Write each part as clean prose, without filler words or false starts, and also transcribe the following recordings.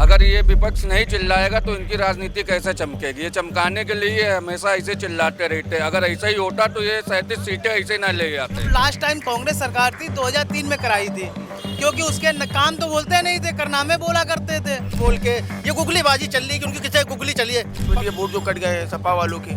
अगर ये विपक्ष नहीं चिल्लाएगा तो इनकी राजनीति कैसे चमकेगी। ये चमकाने के लिए हमेशा ऐसे चिल्लाते रहते हैं। अगर ऐसा ही होता तो ये 37 सीटें ऐसे ना ले जाते। लास्ट टाइम कांग्रेस सरकार थी 2003 में कराई थी, क्योंकि उसके काम तो बोलते नहीं थे, करनामे बोला करते थे। बोल के ये गुगलीबाजी चल रही है कि उनकी किसी गुगली चली है। तो ये वोट जो कट गए हैं सपा वालों के,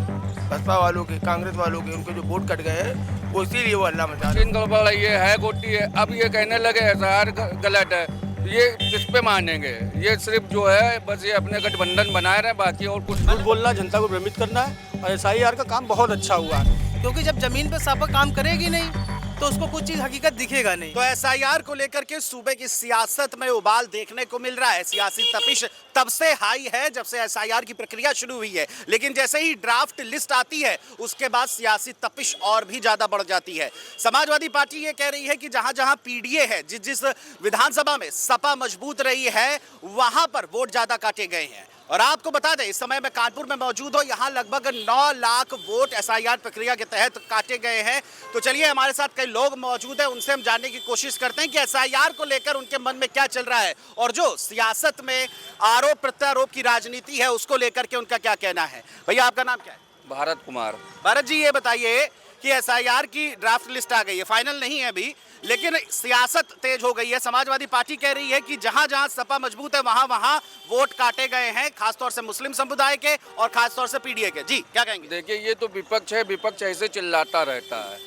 बसपा वालों के, कांग्रेस वालों के, उनके जो वोट कट गए हैं वो इसीलिए वो अल्लाह मचा रहे हैं। गड़बड़ ये है गोटी है। अब ये कहने लगे एसआईआर गलत है, ये किस पे मानेंगे। ये सिर्फ जो है बस ये अपने गठबंधन बनाए रहे, बाकी और कुछ झूठ बोलना, जनता को भ्रमित करना है। और एसआईआर का काम बहुत अच्छा हुआ है, क्योंकि जब जमीन पे सपा काम करेगी नहीं तो उसको कुछ चीज हकीकत दिखेगा नहीं। तो एसआईआर को लेकर के सूबे की सियासत में उबाल देखने को मिल रहा है। सियासी तपिश तब से हाई है जब से एसआईआर की प्रक्रिया शुरू हुई है, लेकिन जैसे ही ड्राफ्ट लिस्ट आती है उसके बाद सियासी तपिश और भी ज्यादा बढ़ जाती है। समाजवादी पार्टी ये कह रही है कि जहां जहां पीडीए है, जिस जिस विधानसभा में सपा मजबूत रही है वहां पर वोट ज्यादा काटे गए हैं। और आपको बता दें, इस समय मैं कानपुर में मौजूद हूं, यहां लगभग 9 लाख वोट एसआईआर प्रक्रिया के तहत काटे गए हैं। तो चलिए हमारे साथ कई लोग मौजूद हैं, उनसे हम जानने की कोशिश करते हैं कि एसआईआर को लेकर उनके मन में क्या चल रहा है और जो सियासत में आरोप प्रत्यारोप की राजनीति है उसको लेकर के उनका क्या कहना है। भैया आपका नाम क्या है? भारत कुमार। भारत जी, ये बताइए कि एसआईआर की ड्राफ्ट लिस्ट आ गई है, फाइनल नहीं है अभी, लेकिन सियासत तेज हो गई है। समाजवादी पार्टी कह रही है कि जहां जहां सपा मजबूत है वहां वहां वोट काटे गए हैं, खासतौर से मुस्लिम समुदाय के और खासतौर से पीडीए के। जी क्या कहेंगे? देखिए, ये तो विपक्ष है, विपक्ष ऐसे चिल्लाता रहता है।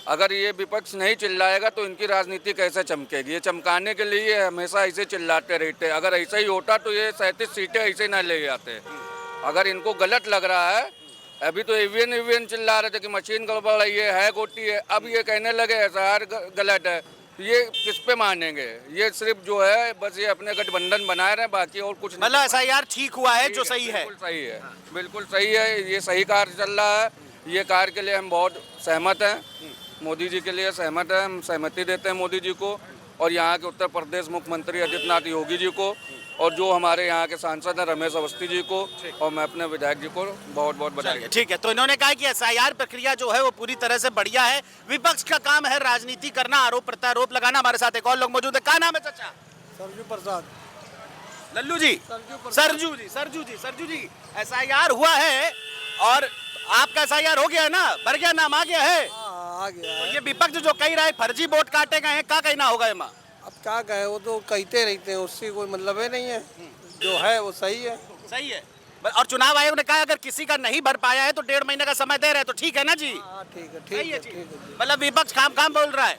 अगर ये विपक्ष नहीं चिल्लाएगा तो इनकी राजनीति कैसे चमकेगी। ये चमकाने के लिए हमेशा ऐसे चिल्लाते रहते हैं। अगर ऐसा ही होता तो ये 37 सीटें ऐसे ना ले जाते। अगर इनको गलत लग रहा है, अभी तो ईवीएम चिल्ला रहे थे कि मशीन गड़बड़ है, ये है गोटी है। अब ये कहने लगे एसआईआर गलत है, ये किस पे मानेंगे। ये सिर्फ जो है बस ये अपने गठबंधन बनाए रहे, बाकी और कुछ नहीं। मतलब एसआईआर ठीक हुआ है, जो सही है। बिल्कुल सही है, बिल्कुल सही है। ये सही कार्य चल रहा है। ये कार्य के लिए हम बहुत सहमत हैं, मोदी जी के लिए सहमत हैं। हम सहमति देते हैं मोदी जी को और यहाँ के उत्तर प्रदेश मुख्यमंत्री आदित्यनाथ योगी जी को और जो हमारे यहाँ के सांसद हैं रमेश अवस्थी जी को, और मैं अपने विधायक जी को बहुत बहुत बधाई। ठीक है, तो इन्होंने कहा कि एसआईआर प्रक्रिया जो है वो पूरी तरह से बढ़िया है। विपक्ष का काम है राजनीति करना, आरोप प्रत्यारोप लगाना। हमारे साथ एक और लोग मौजूद है। क्या नाम है चाचा? सरजू प्रसाद। लल्लू जी? सरजू जी, एसआईआर हुआ है और आपका एसआईआर हो गया है ना, भर गया, नाम आ गया है? आ गया तो ये विपक्ष जो कह रहा है फर्जी वोट काटे गए हैं, क्या कहना होगा इमा? अब क्या कहे, वो तो कहते रहते हैं, उससे कोई मतलब है नहीं है। जो है वो सही है। सही है। और चुनाव आयोग ने कहा अगर किसी का नहीं भर पाया है तो 1.5 महीने का समय दे रहे हैं, तो ठीक है ना जी? हाँ ठीक है, सही है, ठीक है जी। मतलब विपक्ष खाम बोल रहा है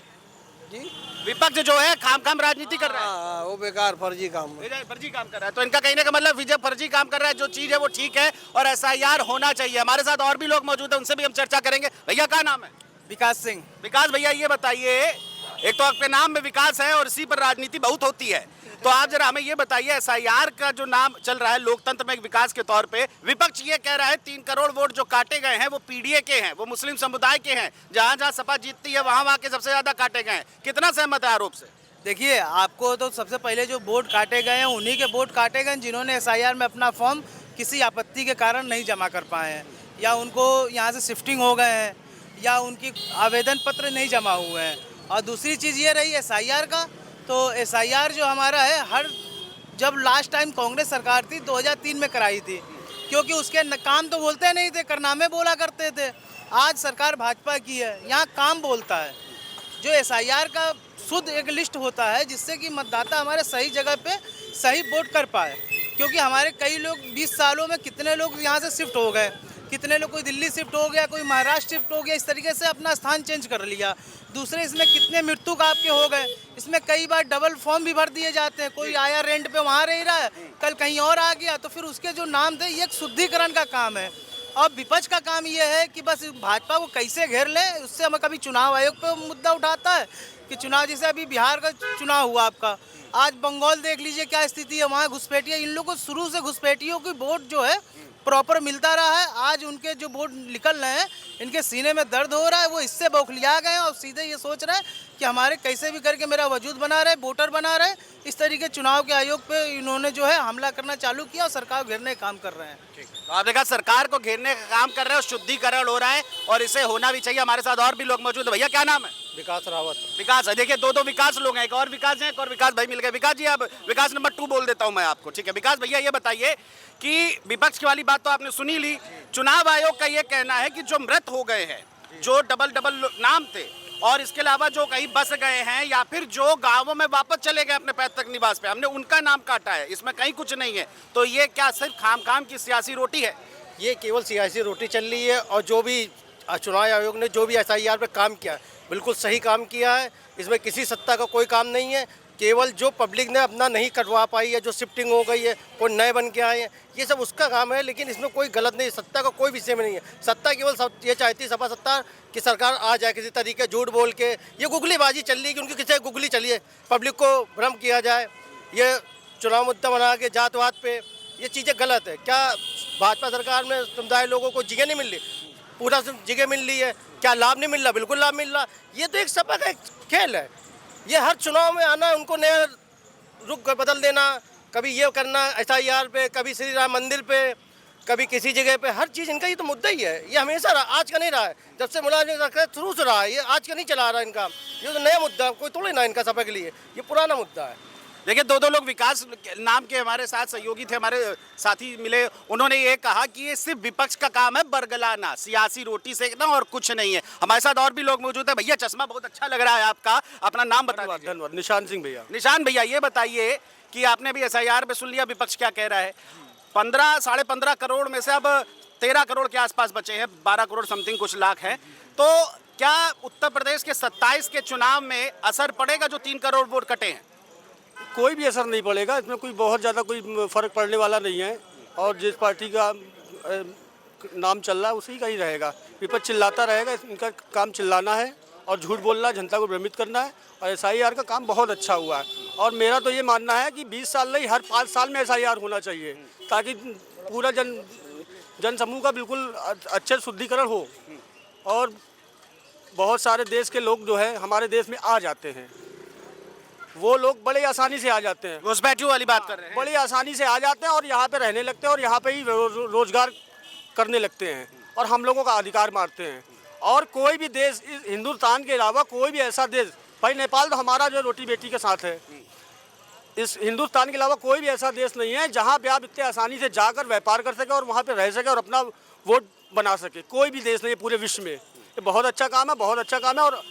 जी, विपक्ष जो है खाम राजनीति कर रहा है। हाँ, वो बेकार फर्जी काम है। फर्जी काम कर रहा है। तो इनका कहने का मतलब विजय फर्जी काम कर रहा है, जो चीज है वो ठीक है और एसआईआर होना चाहिए। हमारे साथ और भी लोग मौजूद हैं, उनसे भी हम चर्चा करेंगे। भैया क्या नाम है? विकास सिंह। विकास भैया, ये बताइए, एक तो आपके नाम में विकास है और इसी पर राजनीति बहुत होती है, तो आप जरा हमें ये बताइए, एसआईआर का जो नाम चल रहा है लोकतंत्र में एक विकास के तौर पे, विपक्ष ये कह रहा है 3 करोड़ वोट जो काटे गए हैं वो पीडीए के हैं, वो मुस्लिम समुदाय के हैं, जहां जहां सपा जीतती है वहां वहां के सबसे ज्यादा काटे गए हैं। कितना सहमत है आरोप से? देखिए, आपको तो सबसे पहले जो वोट काटे गए हैं उन्हीं के वोट काटे गए जिन्होंने एसआईआर में अपना फॉर्म किसी आपत्ति के कारण नहीं जमा कर पाए हैं, या उनको यहाँ से शिफ्टिंग हो गए हैं, या उनकी आवेदन पत्र नहीं जमा हुए हैं। और दूसरी चीज़ ये रही एसआईआर का, तो एसआईआर जो हमारा है, जब लास्ट टाइम कांग्रेस सरकार थी 2003 में कराई थी, क्योंकि उसके काम तो बोलते नहीं थे, करनामे बोला करते थे। आज सरकार भाजपा की है, यहाँ काम बोलता है। जो एसआईआर का शुद्ध एक लिस्ट होता है जिससे कि मतदाता हमारे सही जगह पे सही वोट कर पाए, क्योंकि हमारे कई लोग 20 सालों में कितने लोग यहाँ से शिफ्ट हो गए, कितने लोग, कोई दिल्ली शिफ्ट हो गया, कोई महाराष्ट्र शिफ्ट हो गया, इस तरीके से अपना स्थान चेंज कर लिया। दूसरे इसमें कितने मृत्यु का आपके हो गए, इसमें कई बार डबल फॉर्म भी भर दिए जाते हैं। कोई आया रेंट पे वहाँ रह रहा है, कल कहीं और आ गया, तो फिर उसके जो नाम थे, ये एक शुद्धिकरण का काम है। अब विपक्ष का काम ये है कि बस भाजपा को कैसे घेर ले। उससे हमें कभी चुनाव आयोग पे मुद्दा उठाता है कि चुनाव, जैसे अभी बिहार का चुनाव हुआ आपका, आज बंगाल देख लीजिए क्या स्थिति है, वहाँ घुसपैठिया। इन लोगों को शुरू से घुसपैठियों की वोट जो है प्रॉपर मिलता रहा है। आज उनके जो वोट निकल रहे हैं, इनके सीने में दर्द हो रहा है, वो इससे बौखलिया गए हैं और सीधे ये सोच रहे हैं कि हमारे कैसे भी करके मेरा वजूद बना रहे, वोटर बना रहे। इस तरीके चुनाव के आयोग पे इन्होंने जो है हमला करना चालू किया और सरकार घेरने का काम कर रहे हैं। तो आपने कहा सरकार को घेरने का काम कर रहे हैं और शुद्धिकरण हो रहा है और इसे होना भी चाहिए। हमारे साथ और भी लोग मौजूद है। भैया क्या नाम है? विकास रावत। विकास है, देखिए दो विकास लोग हैं, एक और विकास है, एक और विकास भाई मिल गए। विकास जी, अब विकास नंबर 2 बोल देता हूं मैं आपको, ठीक है। विकास भैया ये बताइए कि विपक्ष की वाली बात तो आपने सुनी ली, चुनाव आयोग का ये कहना है कि जो मृत हो गए हैं, जो डबल नाम थे और इसके अलावा जो कहीं बस गए हैं या फिर जो गाँवों में वापस चले गए अपने पैतृक निवास पे, हमने उनका नाम काटा है, इसमें कहीं कुछ नहीं है। तो ये क्या सिर्फ खाम की सियासी रोटी है? ये केवल सियासी रोटी चल रही है और जो भी चुनाव आयोग ने जो भी SIR पे काम किया बिल्कुल सही काम किया है। इसमें किसी सत्ता का कोई काम नहीं है, केवल जो पब्लिक ने अपना नहीं कटवा पाई है, जो शिफ्टिंग हो गई है, कोई नए बन के आए हैं, ये सब उसका काम है। लेकिन इसमें कोई गलत नहीं, सत्ता का कोई विषय में नहीं है। सत्ता केवल ये चाहती है सपा सत्ता कि सरकार आ जाए किसी तरीके झूठ बोल के। ये गुगलीबाजी चल रही है कि उनकी किसी गुगली चलिए, पब्लिक को भ्रम किया जाए, ये चुनाव मुद्दा बना के जातवाद पे, ये चीज़ें गलत है। क्या भाजपा सरकार में समुदाय लोगों को जगह नहीं मिल रही? पूरा जगह मिल रही है। क्या लाभ नहीं मिल रहा? बिल्कुल लाभ मिल रहा। ये तो एक सपा का एक खेल है। ये हर चुनाव में आना, उनको नया रुख बदल देना, कभी ये करना SIR पे, कभी श्री राम मंदिर पे, कभी किसी जगह पे, हर चीज़ इनका ये तो मुद्दा ही है। ये हमेशा रहा, आज का नहीं रहा है। जब से मुलायम सरकार शुरू से रहा है, ये आज का नहीं चला रहा इनका। ये तो नया मुद्दा कोई थोड़े ना इनका सपा के लिए, ये पुराना मुद्दा है। देखिए दो लोग विकास नाम के हमारे साथ सहयोगी थे, हमारे साथी मिले, उन्होंने ये कहा कि ये सिर्फ विपक्ष का काम है बरगलाना, सियासी रोटी सेकना और कुछ नहीं है। हमारे साथ और भी लोग मौजूद है। भैया चश्मा बहुत अच्छा लग रहा है आपका, अपना नाम बता दीजिए। धन्यवाद। निशान सिंह भैया। निशान भैया ये बताइए कि आपने भी SIR पे सुन लिया विपक्ष क्या कह रहा है। 15 15.5 करोड़ में से अब 13 करोड़ के आसपास बचे हैं, 12 करोड़ समथिंग कुछ लाख हैं। तो क्या उत्तर प्रदेश के 27 के चुनाव में असर पड़ेगा जो 3 करोड़ वोट कटे हैं? कोई भी असर नहीं पड़ेगा, इसमें कोई बहुत ज़्यादा कोई फ़र्क पड़ने वाला नहीं है। और जिस पार्टी का नाम चल रहा है उसी का ही रहेगा। विपक्ष चिल्लाता रहेगा, इनका काम चिल्लाना है और झूठ बोलना, जनता को भ्रमित करना है। और SIR का काम बहुत अच्छा हुआ है और मेरा तो ये मानना है कि 20 साल नहीं, हर 5 साल में SIR होना चाहिए ताकि पूरा जन समूह का बिल्कुल अच्छे शुद्धिकरण हो और बहुत सारे देश के लोग जो है हमारे देश में आ जाते हैं। वो लोग बड़े आसानी से आ जाते हैं, घुसपैठियों वाली बात कर रहे हैं। बड़ी आसानी से आ जाते हैं और यहाँ पे रहने लगते हैं और यहाँ पे ही रोजगार करने लगते हैं और हम लोगों का अधिकार मारते हैं। और कोई भी देश इस हिंदुस्तान के अलावा कोई भी ऐसा देश, भाई नेपाल तो हमारा जो रोटी बेटी के साथ है, इस हिंदुस्तान के अलावा कोई भी ऐसा देश नहीं है जहाँ पे आप इतने आसानी से जाकर व्यापार कर सके और वहाँ पे रह सके और अपना वोट बना सके। कोई भी देश नहीं है पूरे विश्व में। ये बहुत अच्छा काम है, बहुत अच्छा काम है। और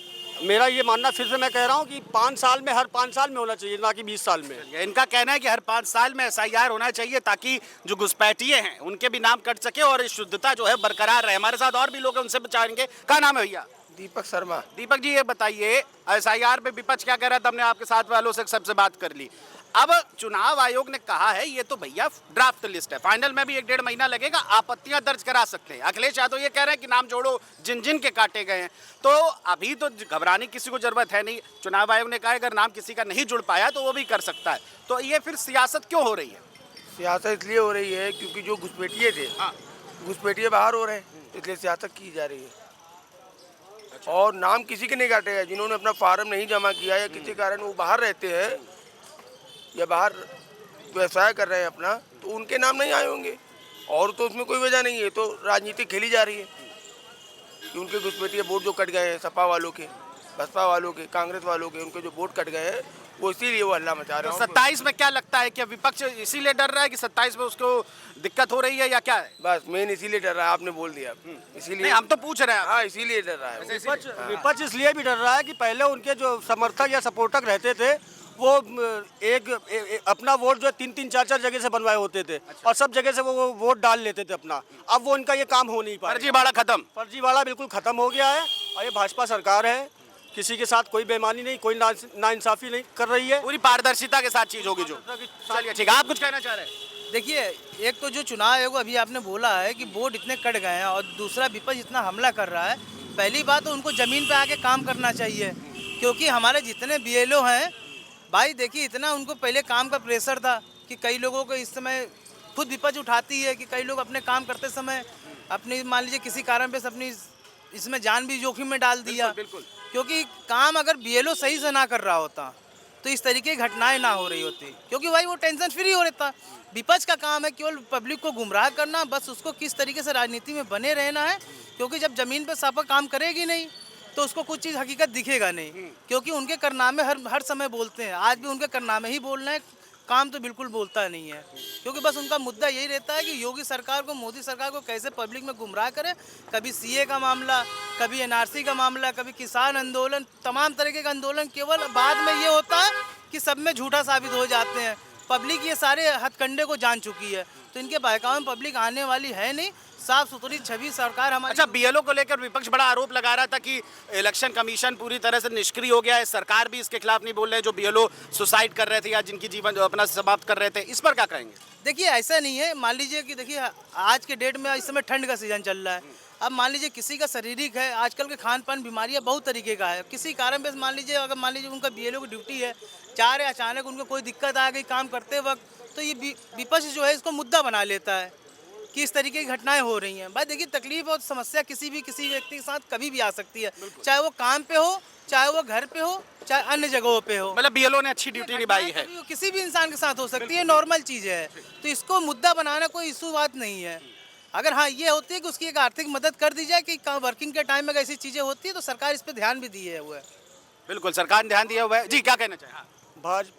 मेरा ये मानना, फिर से मैं कह रहा हूँ कि 5 साल में, हर 5 साल में होना चाहिए, ना कि 20 साल में। इनका कहना है कि हर 5 साल में SIR होना चाहिए ताकि जो घुसपैठिए हैं उनके भी नाम कट सके और शुद्धता जो है बरकरार रहे। हमारे साथ और भी लोग हैं, उनसे बचाएंगे। क्या नाम है भैया? दीपक शर्मा। दीपक जी ये बताइए, SIR पे विपक्ष क्या कह रहा था? हमने आपके साथ वालों से सबसे बात कर ली। अब चुनाव आयोग ने कहा है ये तो भैया ड्राफ्ट लिस्ट है, फाइनल में भी 1-1.5 महीना लगेगा, आपत्तियां दर्ज करा सकते हैं। अखिलेश यादव ये कह रहे हैं कि नाम जोड़ो जिन के काटे गए हैं। तो अभी तो घबराने किसी को जरूरत है नहीं। चुनाव आयोग ने कहा अगर नाम किसी का नहीं जुड़ पाया तो वो भी कर सकता है। तो ये फिर सियासत क्यों हो रही है? सियासत इसलिए हो रही है क्योंकि जो घुसपैठिए थे, घुसपैठिए बाहर हो रहे हैं, इसलिए सियासत की जा रही है। और नाम किसी के नहीं काटे हैं। जिन्होंने अपना फार्म नहीं जमा किया या किसी कारण वो बाहर रहते हैं या बाहर व्यवसाय कर रहे हैं अपना, तो उनके नाम नहीं आए होंगे। और तो उसमें कोई वजह नहीं है, तो राजनीति खेली जा रही है कि उनके घुसपैठिए वोट जो कट गए हैं, सपा वालों के, बसपा वालों के, कांग्रेस वालों के, उनके जो वोट कट गए हैं वो इसीलिए वो हल्ला मचा रहे हैं। 27 में क्या लगता है कि विपक्ष इसीलिए डर रहा है कि 27 में उसको दिक्कत हो रही है या क्या है? बस मेन इसीलिए डर रहा है, आपने बोल दिया। इसीलिए नहीं, हम तो पूछ रहे हैं। हाँ, इसीलिए डर रहा है। विपक्ष इसलिए भी डर रहा है कि पहले उनके जो समर्थक या सपोर्टक रहते थे वो अपना वोट जो 3-3, 4-4 जगह से बनवाए होते थे। और सब जगह से वो वोट डाल लेते थे अपना। अब वो उनका ये काम हो नहीं पाया। फर्जीवाड़ा खत्म, फर्जीवाड़ा बिल्कुल खत्म हो गया है और ये भाजपा सरकार है, किसी के साथ कोई बेईमानी नहीं, कोई नाइंसाफी नहीं कर रही है, पूरी पारदर्शिता के साथ चीज होगी जो। चलिए ठीक है, आप कुछ कहना चाह रहे हैं? देखिए, एक तो जो चुनाव आयोग अभी आपने बोला है कि वोट इतने कट गए हैं और दूसरा विपक्ष इतना हमला कर रहा है। पहली बात तो उनको ज़मीन पे आके काम करना चाहिए, क्योंकि हमारे जितने BLO हैं भाई, देखिए इतना उनको पहले काम का प्रेशर था कि कई लोगों को इस समय खुद विपक्ष उठाती है कि कई लोग अपने काम करते समय अपनी, मान लीजिए किसी कारण पे अपनी इसमें जान भी जोखिम में डाल दिया। बिल्कुल। क्योंकि काम अगर BLO सही से ना कर रहा होता तो इस तरीके की घटनाएं ना हो रही होती, क्योंकि भाई वो टेंशन फ्री हो रहता। विपक्ष का काम है केवल पब्लिक को गुमराह करना, बस उसको किस तरीके से राजनीति में बने रहना है। क्योंकि जब ज़मीन पे सपा काम करेगी नहीं तो उसको कुछ चीज़ हकीकत दिखेगा नहीं, क्योंकि उनके कारनामे हर समय बोलते हैं। आज भी उनके कारनामे ही बोल रहे हैं, काम तो बिल्कुल बोलता नहीं है, क्योंकि बस उनका मुद्दा यही रहता है कि योगी सरकार को, मोदी सरकार को कैसे पब्लिक में गुमराह करे। कभी सीए का मामला, कभी एनआरसी का मामला, कभी किसान आंदोलन, तमाम तरीके का आंदोलन, केवल बाद में ये होता है कि सब में झूठा साबित हो जाते हैं। पब्लिक ये सारे हथकंडे को जान चुकी है, तो इनके बहकावे में पब्लिक आने वाली है नहीं। साफ सुथरी छवि सरकार हमारी। अच्छा, बीएलओ को लेकर विपक्ष बड़ा आरोप लगा रहा था कि इलेक्शन कमीशन पूरी तरह से निष्क्रिय हो गया है, सरकार भी इसके खिलाफ नहीं बोल रहे हैं, जो बीएलओ सुसाइड कर रहे थे या जिनकी जीवन अपना समाप्त कर रहे थे, इस पर क्या कहेंगे? देखिए, ऐसा नहीं है। मान लीजिए कि देखिए आज के डेट में इस समय ठंड का सीजन चल रहा है। अब मान लीजिए किसी का शारीरिक है, आजकल के खान पान बीमारियां बहुत तरीके का है, किसी कारण बस मान लीजिए उनका बीएलओ की ड्यूटी है, चाह रहे अचानक उनको कोई दिक्कत आ गई काम करते वक्त, तो ये विपक्ष जो है इसको मुद्दा बना लेता है कि इस तरीके की घटनाएं हो रही हैं। भाई देखिए, तकलीफ और समस्या किसी व्यक्ति के साथ कभी भी आ सकती है, चाहे वो काम पे हो, चाहे वो घर पे हो, चाहे अन्य जगहों पे हो। मतलब बीएलओ ने अच्छी ड्यूटी निभाई है। किसी भी इंसान के साथ हो सकती है, नॉर्मल चीज़ है, तो इसको मुद्दा बनाना कोई इशू बात नहीं है। अगर हाँ ये होती है कि उसकी एक आर्थिक मदद कर दी जाए कि वर्किंग के टाइम में ऐसी चीज़ें होती है, तो सरकार इस पर ध्यान भी दिए हुआ है। बिल्कुल, सरकार ने ध्यान दिया हुआ है। जी, क्या कहना चाहिए?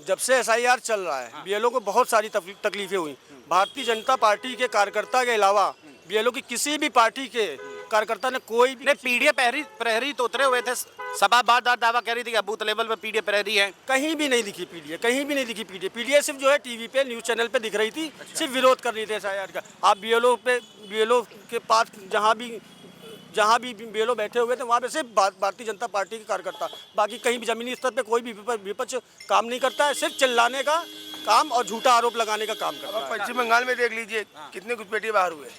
जब से एसआईआर चल रहा है, बीएलओ को बहुत सारी तकलीफें हुई। भारतीय जनता पार्टी के कार्यकर्ता के अलावा बीएलओ की किसी भी पार्टी के कार्यकर्ता ने कोई भी पीडीए प्रहरी तो उतरे हुए थे, सभा बार दावा कह रही थी कि बूथ लेवल पे पीडीए प्रहरी है। कहीं भी नहीं दिखी पीडीए, कहीं भी नहीं दिखी पीडीए। पीडीए सिर्फ जो है टीवी पे, न्यूज़ चैनल पे दिख रही थी। सिर्फ विरोध कर रही थी एसआईआर का। आप बीएलओ के पास जहाँ भी बीएलओ बैठे हुए थे, वहाँ पे सिर्फ भारतीय जनता पार्टी के कार्यकर्ता, बाकी कहीं भी जमीनी स्तर पे कोई भी विपक्ष काम नहीं करता है। सिर्फ चिल्लाने का काम और झूठा आरोप लगाने का काम करता है। पश्चिम बंगाल में देख लीजिए कितने घुसपैठिए बाहर हुए,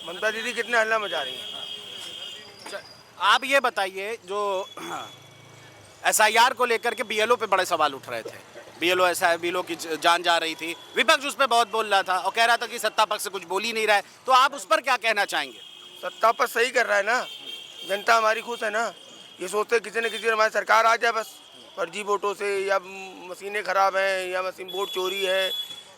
ममता दीदी कितने हल्ला मचा रही हैं। आप ये बताइए, जो एसआईआर को लेकर के बीएलओ पे बड़े सवाल उठ रहे थे, बीएलओ की जान जा रही थी, विपक्ष उस पर बहुत बोल रहा था और कह रहा था कि सत्ता पक्ष से कुछ बोल ही नहीं रहा है, तो आप उस पर क्या कहना चाहेंगे? सत्ता पर सही कर रहा है ना, जनता हमारी खुश है ना। ये सोचते किसी न किसी हमारी सरकार आ जाए बस फर्जी वोटों से, या मशीनें खराब हैं, या मशीन वोट चोरी है,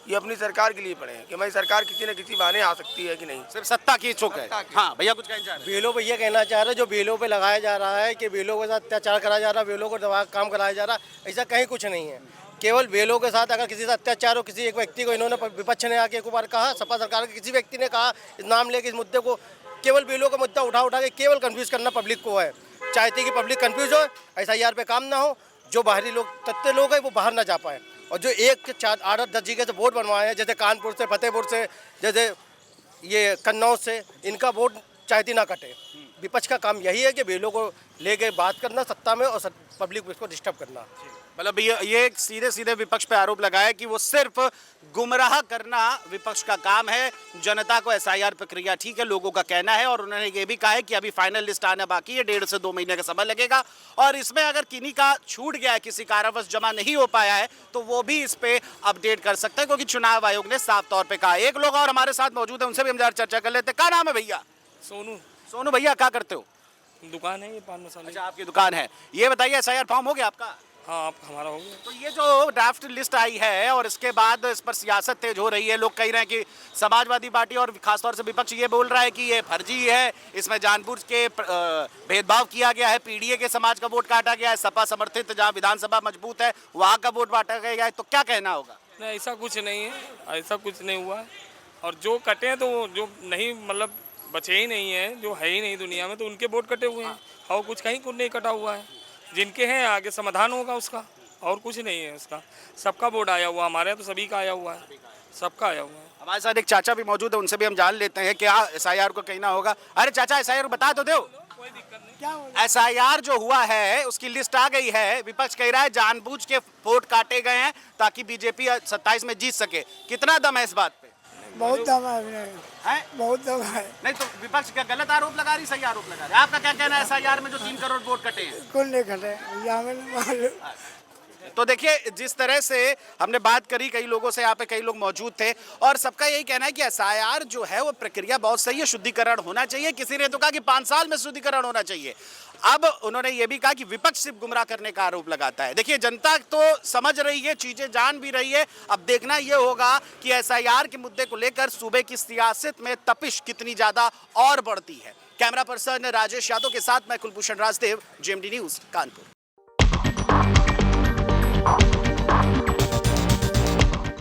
ये अपनी सरकार के लिए पड़े हैं कि हमारी सरकार किसी न किसी बहाने आ सकती है कि नहीं। सिर्फ सत्ता की इच्छुक है। हाँ भैया, कुछ कहना चाह रहे हैं? बीएलओ पे ये कहना चाह रहे हैं, जो बीएलओ पे लगाया जा रहा है कि बीएलओ के साथ अत्याचार कराया जा रहा है, बीएलओ को दबा काम कराया जा रहा है, ऐसा कहीं कुछ नहीं है। केवल बीएलओ के साथ अगर किसी से अत्याचार हो, किसी एक व्यक्ति को, इन्होंने विपक्ष ने आके एक बार कहा, सपा सरकार के किसी व्यक्ति ने कहा, इस नाम लेके इस मुद्दे को, केवल बीएलओ का मुद्दा उठा के केवल कंफ्यूज करना पब्लिक को है। चाहते कि पब्लिक कंफ्यूज हो, एसआईआर पे काम ना हो, जो बाहरी लोग तत्व लोग हैं वो बाहर ना जा पाए, और जो 1-4-8-10 जगह से वोट बनवाए हैं, जैसे कानपुर से, फतेहपुर से, जैसे ये कन्नौज से, इनका वोट चाहती ना कटे। विपक्ष का काम यही है कि बीएलओ को लेके बात करना सत्ता में और पब्लिक को इसको डिस्टर्ब करना। मतलब ये सीधे विपक्ष पे आरोप लगाया कि वो सिर्फ गुमराह करना विपक्ष का काम है। जनता को एसआईआर प्रक्रिया ठीक है, लोगों का कहना है, और उन्होंने ये भी कहा है कि अभी फाइनल लिस्ट आना बाकी है, 1.5 से 2 महीने का समय लगेगा, और इसमें अगर किन्हीं का छूट गया है, किसी कारणवश जमा नहीं हो पाया है, तो वो भी इस पे अपडेट कर सकते हैं, क्योंकि चुनाव आयोग ने साफ तौर पर कहा। एक लोग और हमारे साथ मौजूद है, उनसे भी हम जरा चर्चा कर लेते हैं। क्या नाम है भैया? सोनू भैया, क्या करते हो? दुकान है ये पान मसाले। अच्छा, आपकी दुकान है। ये बताइए, एसआईआर फॉर्म हो गया आपका? हाँ, आप हमारा हो गया। तो ये जो ड्राफ्ट लिस्ट आई है और इसके बाद इस पर सियासत तेज हो रही है, लोग कह रहे हैं कि समाजवादी पार्टी और खासतौर से विपक्ष ये बोल रहा है कि ये फर्जी है, इसमें जानबूझ के भेदभाव किया गया है, पीडीए के समाज का वोट काटा गया है, सपा समर्थित जहाँ विधानसभा मजबूत है वहाँ का वोट बांटा गया है, तो क्या कहना होगा? नहीं, ऐसा कुछ नहीं है, ऐसा कुछ नहीं हुआ है। और जो कटे हैं तो जो नहीं, मतलब बचे ही नहीं है, जो है ही नहीं दुनिया में, तो उनके वोट कटे हुए हैं, और कुछ कहीं कुछ नहीं कटा हुआ है। जिनके हैं आगे समाधान होगा उसका, और कुछ नहीं है उसका। सबका वोट आया हुआ, हमारे तो सभी का आया हुआ है, सबका आया हुआ है। हमारे साथ एक चाचा भी मौजूद है, उनसे भी हम जान लेते हैं क्या एसआईआर को कहना होगा। अरे चाचा, एसआईआर बता तो दो। कोई दिक्कत नहीं। एसआईआर जो हुआ है उसकी लिस्ट आ गई है, विपक्ष कह रहा है जानबूझ के वोट काटे गए हैं ताकि बीजेपी 27 में जीत सके। कितना दम है इस बात पे? बहुत दम है, बहुत दम है। नहीं तो विपक्ष क्या गलत आरोप लगा रही, सही आरोप लगा रही? आपका क्या कहना है एसआईआर में जो 3 करोड़ वोट कटे हैं? कौन नहीं कटे? तो देखिए, जिस तरह से हमने बात करी, कई लोगों से, यहाँ पे कई लोग मौजूद थे, और सबका यही कहना है कि एसआईआर जो है वो प्रक्रिया बहुत सही है, शुद्धिकरण होना चाहिए। किसी ने तो कहा कि 5 साल में शुद्धिकरण होना चाहिए। अब उन्होंने ये भी कहा कि विपक्ष सिर्फ गुमराह करने का आरोप लगाता है। देखिए, जनता तो समझ रही है, चीजें जान भी रही है। अब देखना ये होगा कि एसआईआर के मुद्दे को लेकर सूबे की सियासत में तपिश कितनी ज्यादा और बढ़ती है, कैमरा पर्सन राजेश यादव के साथ मैं कुलभूषण राजदेव, जेएमडी न्यूज कानपुर।